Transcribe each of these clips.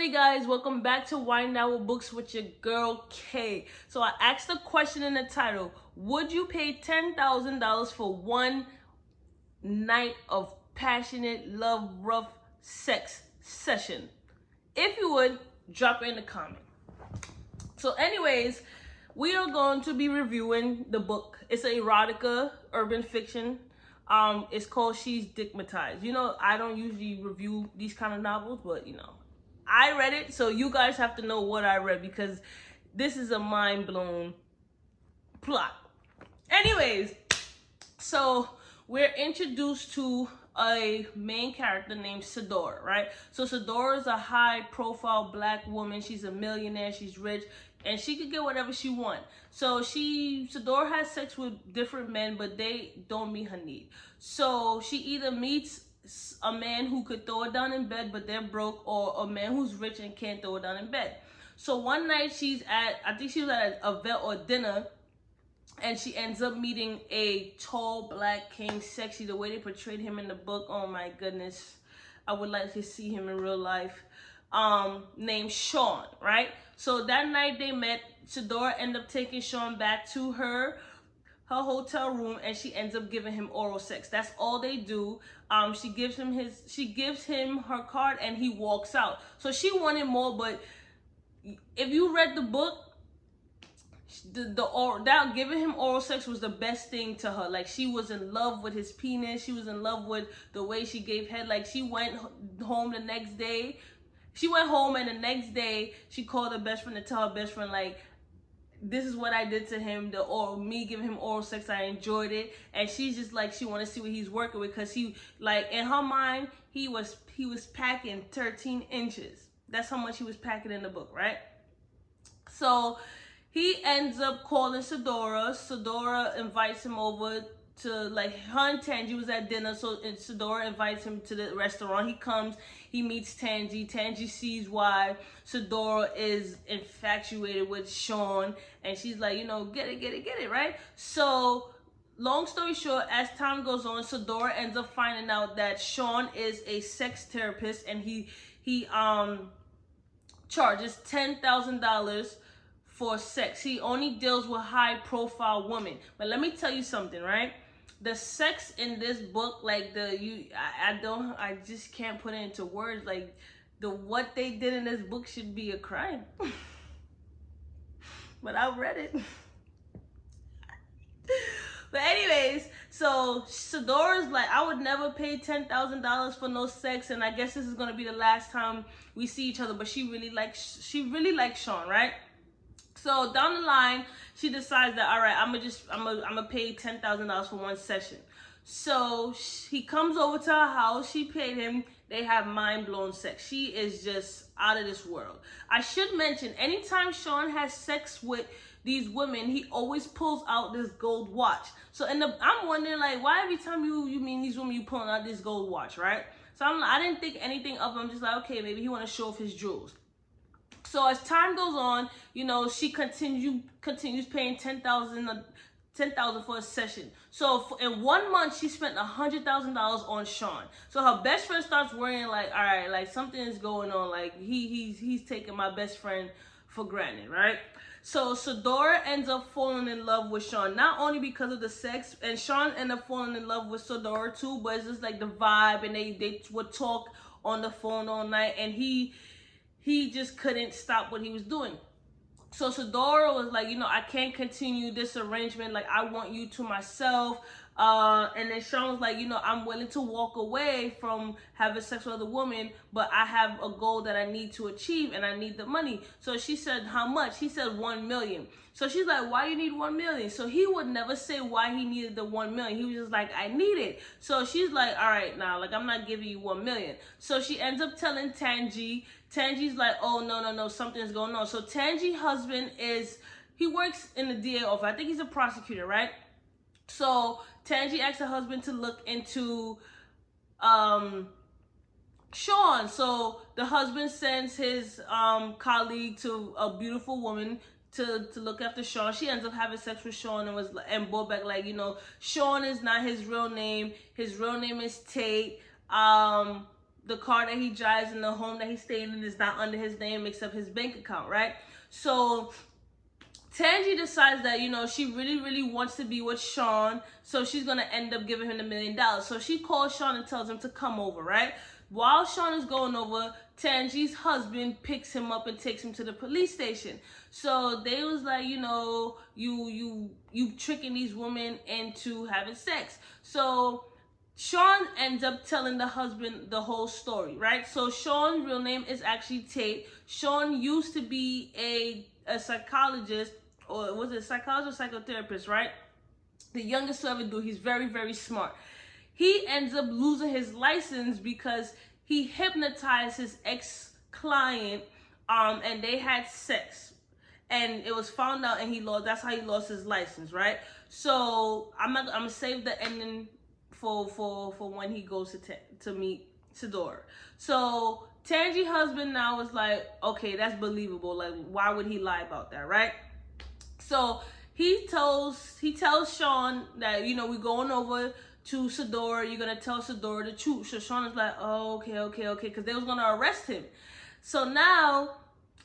day, guys. Welcome back to Wine Hour Books with your girl Kay. So I asked a question in the title: would you pay $10,000 for one night of passionate love, rough sex session? If you would, drop it in the comment. So, anyways, we are going to be reviewing the book. It's an erotica, urban fiction. It's called She's Dickmatized. You know, I don't usually review these kind of novels, but I read it, so you guys have to know what I read because this is a mind-blown plot. Anyways, so we're introduced to a main character named Sadorah, right? So Sadorah is a high-profile black woman. She's a millionaire. She's rich, and she could get whatever she wants. So Sadorah has sex with different men, but they don't meet her need. So she either meets a man who could throw it down in bed, but they're broke, or a man who's rich and can't throw it down in bed. So one night I think she was at an event or dinner, and she ends up meeting a tall black king, sexy. The way they portrayed him in the book, oh my goodness, I would like to see him in real life. Named Sean, right? So that night they met. Sadorah ended up taking Sean back to her hotel room, and she ends up giving him oral sex. That's all they do. She gives him her card, and he walks out. So she wanted more, but if you read the book, giving him oral sex was the best thing to her. Like, she was in love with his penis. She was in love with the way she gave head. Like, she went home the next day. She went home, and the next day she called her best friend to tell her best friend, like, this is what I did to him, me giving him oral sex, I enjoyed it. And she's just like, she wanted to see what he's working with, because he, like, in her mind, he was packing 13 inches. That's how much he was packing in the book, right? So he ends up calling Sadorah. Sadorah invites him over to, like, her and Tangi was at dinner, so Sadorah invites him to the restaurant. He comes, he meets Tangi. Tangi sees why Sadorah is infatuated with Sean, and she's like, get it, right? So, long story short, as time goes on, Sadorah ends up finding out that Sean is a sex therapist, and he charges $10,000 for sex. He only deals with high-profile women. But let me tell you something, right? The sex in this book, like, I just can't put it into words. Like, what they did in this book should be a crime. But I read it. But anyways, so Sadorah's like, I would never pay $10,000 for no sex, and I guess this is gonna be the last time we see each other. But she really likes Sean, right? So down the line, she decides that, all right, I'm gonna pay $10,000 for one session. So he comes over to her house. She paid him. They have mind-blown sex. She is just out of this world. I should mention, anytime Sean has sex with these women, he always pulls out this gold watch. So I'm wondering, like, why every time you meet these women, you pulling out this gold watch, right? So I didn't think anything of him. I'm just like, okay, maybe he want to show off his jewels. So as time goes on, she continues paying $10,000 for a session. So in 1 month, she spent $100,000 on Sean. So her best friend starts worrying, like, all right, like, something is going on. Like, he's taking my best friend for granted, right? So Sadorah ends up falling in love with Sean, not only because of the sex, and Sean ended up falling in love with Sadorah too, but it's just like the vibe, and they would talk on the phone all night, and he just couldn't stop what he was doing. So Sadorah was like, I can't continue this arrangement. Like, I want you to myself. And then Sean was like, I'm willing to walk away from having sex with other women, but I have a goal that I need to achieve, and I need the money. So she said, how much? He said $1 million. So she's like, why you need $1 million? So he would never say why he needed the $1 million. He was just like, I need it. So she's like, all right, now, like, I'm not giving you $1 million. So she ends up telling Tangi. Tangi's like, oh, no, something's going on. So Tangi's husband he works in the DA office. I think he's a prosecutor, right? So Tangi asked her husband to look into Sean. So the husband sends his colleague to a beautiful woman to look after Sean. She ends up having sex with Sean and brought back, like, Sean is not his real name. His real name is Tate. the car that he drives and the home that he's staying in is not under his name except his bank account, right? So Tangi decides that, you know, she really, really wants to be with Sean, so she's going to end up giving him $1 million. So she calls Sean and tells him to come over, right? While Sean is going over, Tangi's husband picks him up and takes him to the police station. So they was like, you know, you tricking these women into having sex. So Sean ends up telling the husband the whole story, right? So Sean's real name is actually Tate. Sean used to be a psychologist, or was it a psychologist or psychotherapist, right? The youngest to ever do. He's very, very smart. He ends up losing his license because he hypnotized his ex-client, and they had sex. And it was found out, and he lost. That's how he lost his license, right? So I'm gonna save the ending for when he goes to meet Sadorah. So Tangi husband now is like, okay, that's believable. Like, why would he lie about that, right? So he tells Sean that, you know, we're going over to Sadorah. You're gonna tell Sadorah the truth. So Sean is like, oh, okay, because they was gonna arrest him. So now,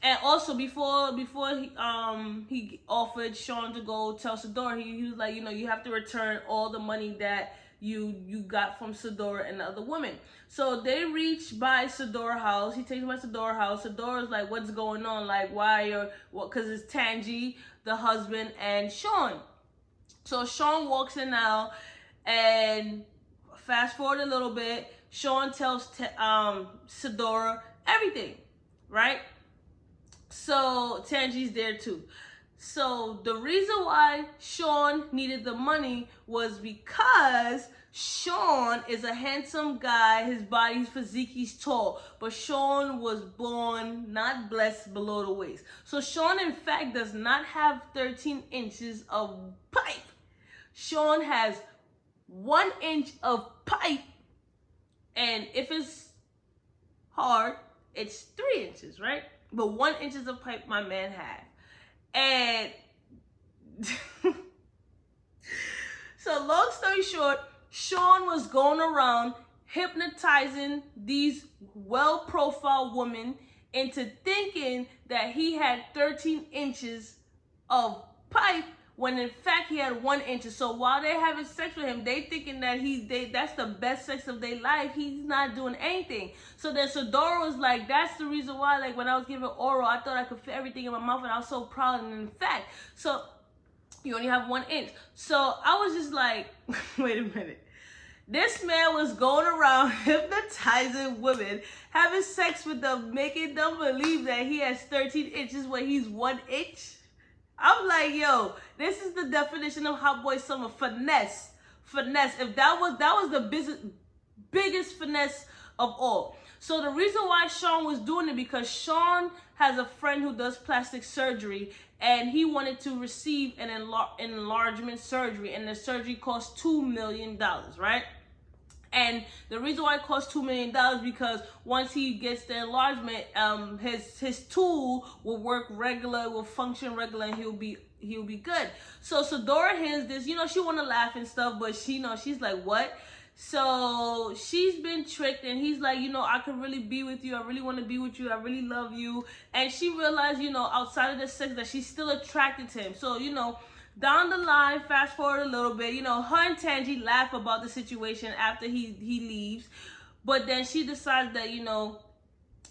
and also before he offered Sean to go tell Sadorah, he was like, you know, you have to return all the money that you got from Sadorah and the other women. So they reach by Sadorah's house. He takes them to Sadorah's house. Sadorah's like, what's going on? Like, why or what? Because it's Tangi, the husband, and Sean. So Sean walks in now, and fast forward a little bit, Sean tells Sadorah everything, right? So Tangi's there too. So the reason why Sean needed the money was because Sean is a handsome guy. His body's physique, he's tall. But Sean was born not blessed below the waist. So Sean, in fact, does not have 13 inches of pipe. Sean has 1 inch of pipe. And if it's hard, it's 3 inches, right? But 1 inch of pipe my man had. And so long story short, Sean was going around hypnotizing these well-profiled women into thinking that he had 13 inches of pipe when in fact he had 1 inch. So while they're having sex with him, they thinking that that's the best sex of their life. He's not doing anything. So then Sadorah was like, that's the reason why, like, when I was giving oral, I thought I could fit everything in my mouth, and I was so proud. And in fact, so you only have 1 inch. So I was just like, wait a minute. This man was going around hypnotizing women, having sex with them, making them believe that he has 13 inches when he's 1 inch. I'm like, yo, this is the definition of Hot Boy Summer. Finesse. If that was the biggest finesse of all. So the reason why Sean was doing it, because Sean has a friend who does plastic surgery, and he wanted to receive an enlargement surgery, and the surgery cost $2 million, right? And the reason why it costs $2 million because once he gets the enlargement, his tool will work regular, will function regular, and he'll be good. So Sadorah hears this, you know, she wanna laugh and stuff, but she knows, she's like, what? So she's been tricked, and he's like, you know, I could really be with you. I really want to be with you. I really love you. And she realized, you know, outside of the sex, that she's still attracted to him. So, you know, down the line, fast forward a little bit, you know, her and Tangi laugh about the situation after he leaves. But then she decides that, you know,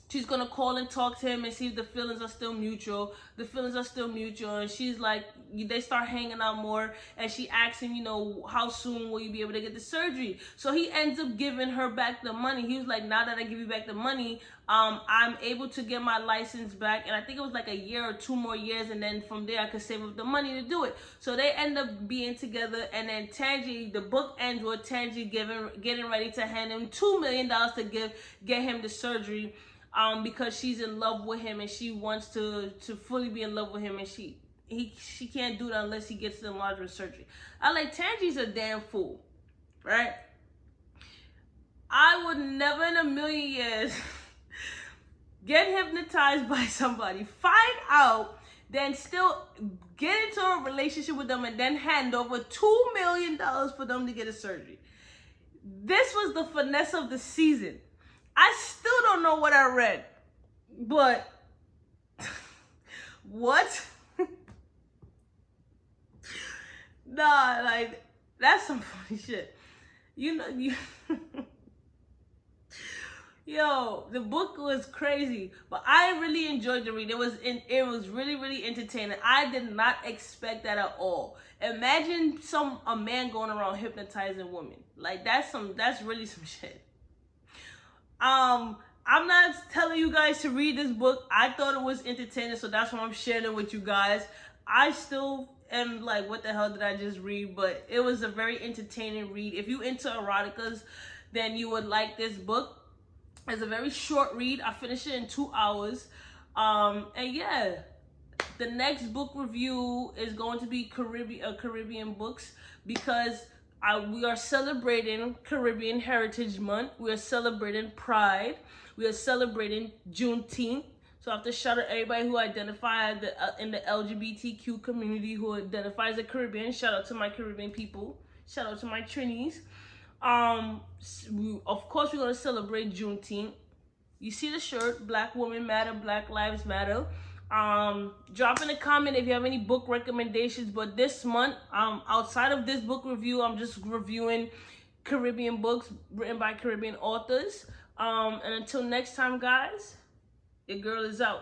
she's going to call and talk to him and see if the feelings are still mutual. The feelings are still mutual. And she's like, they start hanging out more. And she asks him, you know, how soon will you be able to get the surgery? So he ends up giving her back the money. He was like, now that I give you back the money, I'm able to get my license back. And I think it was like a year or 2 more years. And then from there, I could save up the money to do it. So they end up being together. And then Tangi, the book ends with Tangi getting ready to hand him $2 million to get him the surgery. Because she's in love with him, and she wants to fully be in love with him, and she can't do that unless he gets the enlargement surgery. I like, Tangi's a damn fool, right? I would never in a million years get hypnotized by somebody, find out, then still get into a relationship with them, and then hand over $2 million for them to get a surgery. This was the finesse of the season. I still don't know what I read, but what? Nah, like that's some funny shit. You know, you. Yo, the book was crazy, but I really enjoyed the read. It was really really entertaining. I did not expect that at all. Imagine a man going around hypnotizing women. Like that's really some shit. I'm not telling you guys to read this book. I thought it was entertaining, so that's why I'm sharing it with you guys. I still am like, what the hell did I just read? But it was a very entertaining read. If you into eroticas, then you would like this book. It's a very short read. I finished it in 2 hours. And yeah, the next book review is going to be Caribbean books, because we are celebrating Caribbean Heritage Month. We are celebrating Pride. We are celebrating Juneteenth. So I have to shout out everybody who identifies in the LGBTQ community who identifies as Caribbean. Shout out to my Caribbean people. Shout out to my Trinis. Of course, we're gonna celebrate Juneteenth. You see the shirt, Black Women Matter, Black Lives Matter. Drop in a comment if you have any book recommendations. But this month, outside of this book review, I'm just reviewing Caribbean books written by Caribbean authors. And until next time, guys, your girl is out.